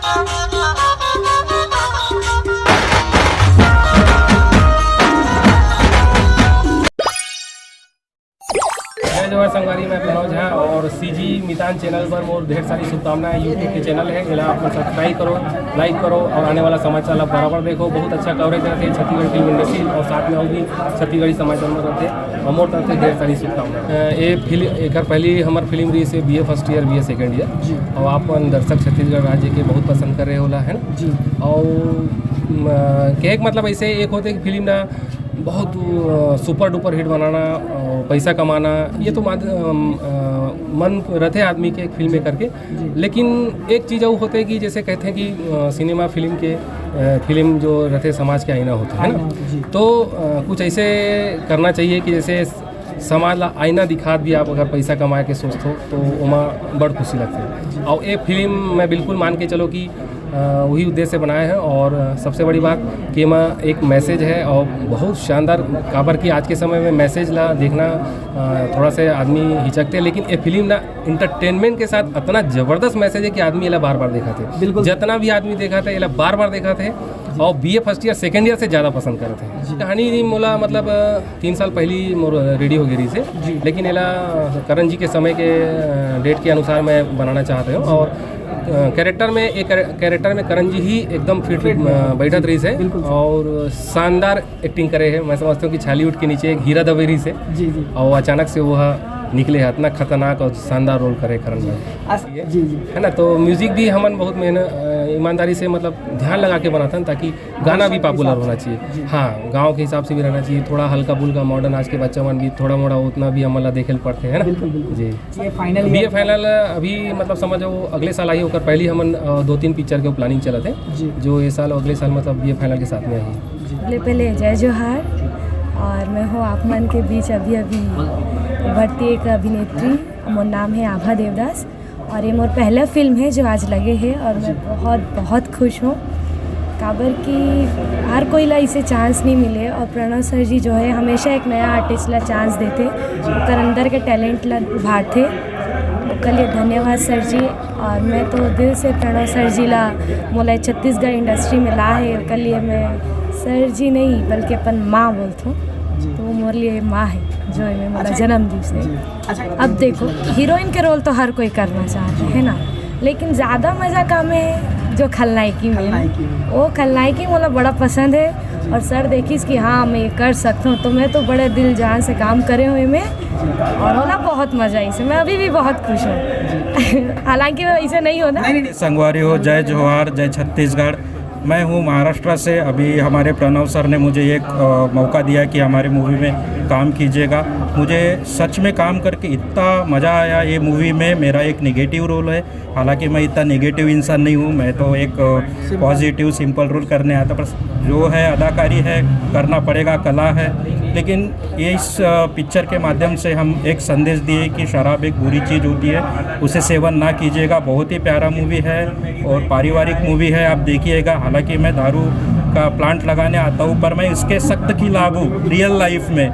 जय संगवारी मैं प्रणव झा और सीजी मितान चैनल पर मोर ढेर सारी शुभकामनाएं। यूट्यूब के चैनल है जिला आप सब्सक्राइब करो, लाइक करो और आने वाला समाचार आप बराबर देखो। बहुत अच्छा कवरेज रहते हैं छत्तीसगढ़ फिल्म इंडस्ट्री और साथ में और भी छत्तीसगढ़ी समाचार में रहते हैं। और मोर तरफ से ढेर सारी शुभकामनाएं। ये फिल्म एक पहली हमारे फिल्म रही से BA first year BA second year और आप दर्शक छत्तीसगढ़ राज्य के बहुत पसंद कर रहे होला है ना जी। और एक मतलब ऐसे एक होते कि फिल्म ना बहुत सुपर डुपर हिट बनाना, पैसा कमाना, ये तो मन रहते है आदमी के एक फिल्म में करके। लेकिन एक चीज़ वो होते है कि जैसे कहते हैं कि सिनेमा फिल्म जो रहते समाज के आईना होते हैं ना, तो कुछ ऐसे करना चाहिए कि जैसे समाज ला आईना दिखा भी आप अगर पैसा कमाए के सोचते हो तो वहाँ बड़ खुशी लगती है। और ये फिल्म मैं बिल्कुल मान के चलो कि वही उद्देश्य से बनाया है। और सबसे बड़ी बात कि इसमें एक मैसेज है और बहुत शानदार काबर की आज के समय में मैसेज ला देखना थोड़ा से आदमी हिचकते हैं, लेकिन ये फिल्म ना इंटरटेनमेंट के साथ इतना ज़बरदस्त मैसेज है कि आदमी ये बार बार देखा थे। जितना भी आदमी देखा था ये बार बार देखा थे और BA first year second year से ज़्यादा पसंद करते हैं। कहानी मोला मतलब 3 साल पहली मोर रेडी हो गई से, लेकिन एला करण जी के समय के डेट के अनुसार मैं बनाना चाहते हूँ। और कैरेक्टर में करण जी ही एकदम फिट बैठत रही से और शानदार एक्टिंग करे है। मैं समझता हूँ कि छालीवुड के नीचे एक हीरा दवेरी से और अचानक से वह निकले है, इतना खतरनाक और शानदार रोल करे करण भाई है ना। तो म्यूजिक भी हमन बहुत मेहनत ईमानदारी से मतलब ध्यान लगा के बनाते हैं ताकि गाना भी पॉपुलर होना चाहिए। हाँ, गांव के हिसाब से भी रहना चाहिए, थोड़ा हल्का फुल्का मॉडर्न आज के बच्चा मन भी थोड़ा मोड़ा उतना भी हमला देखे पड़ते हैं ना जी। BA फाइनल अभी मतलब समझो अगले साल आई होकर पहली हमन 2-3 पिक्चर के प्लानिंग चला थे जो ये साल अगले साल मतलब BA फाइनल के साथ में आई। पहले जय जोहार। और मैं हूँ आप मन के बीच अभी उभरती एक अभिनेत्री। मोर नाम है आभा देवदास और ये मोर पहला फिल्म है जो आज लगे है और मैं बहुत खुश हूँ। काबर की हर कोई ला इसे चांस नहीं मिले और प्रणव सर जी जो है हमेशा एक नया आर्टिस्ट ला चांस देते, उनकर अंदर के टैलेंट ला उभारते। उसके लिए धन्यवाद सर जी। और मैं तो दिल से प्रणव सर जी ला मोला छत्तीसगढ़ इंडस्ट्री में ला है, उसके लिए मैं सर जी नहीं बल्कि अपन माँ बोलती हूँ। तो वो मोरे लिए माँ है जो है मेरा जन्म दिवस है। अब देखो हीरोइन के रोल तो हर कोई करना चाहता है ना, लेकिन ज़्यादा मज़ा काम है जो खलनायकी में। वो खलनायकी मुझे बड़ा पसंद है और सर देखिस कि हाँ मैं ये कर सकता हूँ, तो मैं तो बड़े दिल जान से काम करे हुए में और होला बहुत मज़ा इसे। मैं अभी भी बहुत खुश हूँ हालांकि इसे नहीं होना। संगवारी हो, जय जोहार, जय छत्तीसगढ़। मैं हूँ महाराष्ट्र से। अभी हमारे प्रणव सर ने मुझे एक मौका दिया कि हमारे मूवी में काम कीजिएगा। मुझे सच में काम करके इतना मज़ा आया। ये मूवी में मेरा एक नेगेटिव रोल है, हालांकि मैं इतना नेगेटिव इंसान नहीं हूँ। मैं तो एक पॉजिटिव सिंपल रोल करने आता, पर जो है अदाकारी है, करना पड़ेगा, कला है। लेकिन इस पिक्चर के माध्यम से हम एक संदेश दिए कि शराब एक बुरी चीज़ होती है, उसे सेवन ना कीजिएगा। बहुत ही प्यारा मूवी है और पारिवारिक मूवी है, आप देखिएगा। हालांकि मैं दारू का प्लांट लगाने आता हूँ, पर मैं इसके सख्त खिलाफ हूँ रियल लाइफ में।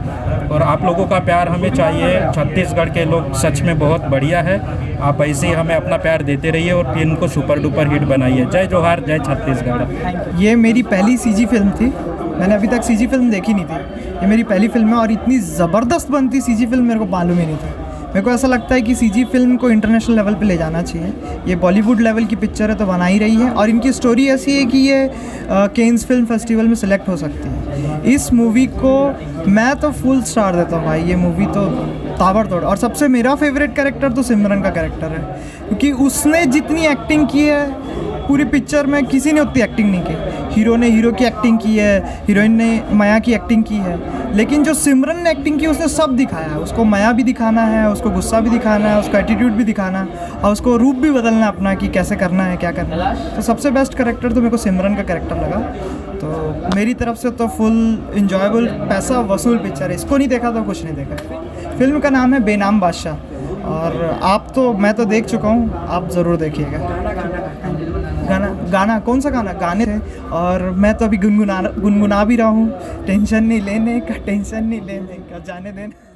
और आप लोगों का प्यार हमें चाहिए। छत्तीसगढ़ के लोग सच में बहुत बढ़िया है। आप ऐसे ही हमें अपना प्यार देते रहिए और फिल्म को सुपर डुपर हिट बनाइए। जय जोहार, जय छत्तीसगढ़। ये मेरी पहली CG फिल्म थी। मैंने अभी तक CG फिल्म देखी नहीं थी, ये मेरी पहली फिल्म है और इतनी ज़बरदस्त बनती CG फिल्म मेरे को मालूम ही नहीं था। मेरे को ऐसा लगता है कि CG फिल्म को इंटरनेशनल लेवल पे ले जाना चाहिए। ये बॉलीवुड लेवल की पिक्चर है तो बना ही रही है और इनकी स्टोरी ऐसी है कि ये केन्स फिल्म फेस्टिवल में सिलेक्ट हो सकती है। इस मूवी को मैं तो फुल स्टार देता हूँ भाई। ये मूवी तो ताबड़तोड़। और सबसे मेरा फेवरेट कैरेक्टर तो सिमरन का कैरेक्टर है, क्योंकि उसने जितनी एक्टिंग की है पूरी पिक्चर में किसी ने उतनी एक्टिंग नहीं की। हीरो ने हीरो की एक्टिंग की है, हीरोइन ने माया की एक्टिंग की है, लेकिन जो सिमरन ने एक्टिंग की उसने सब दिखाया है। उसको माया भी दिखाना है, उसको गुस्सा भी दिखाना है, उसका एटीट्यूड भी दिखाना है और उसको रूप भी बदलना अपना कि कैसे करना है, क्या करना है। तो सबसे बेस्ट कैरेक्टर तो मेरे को सिमरन का कैरेक्टर लगा। तो मेरी तरफ से तो फुल इंजॉयबल, पैसा वसूल पिक्चर है। इसको नहीं देखा तो कुछ नहीं देखा। फिल्म का नाम है बेनाम बादशाह और मैं तो देख चुका हूँ, आप ज़रूर देखिएगा। गाना कौन सा गाने थे और मैं तो अभी गुनगुना भी रहा हूँ। टेंशन नहीं लेने का, टेंशन नहीं लेने का, जाने देना।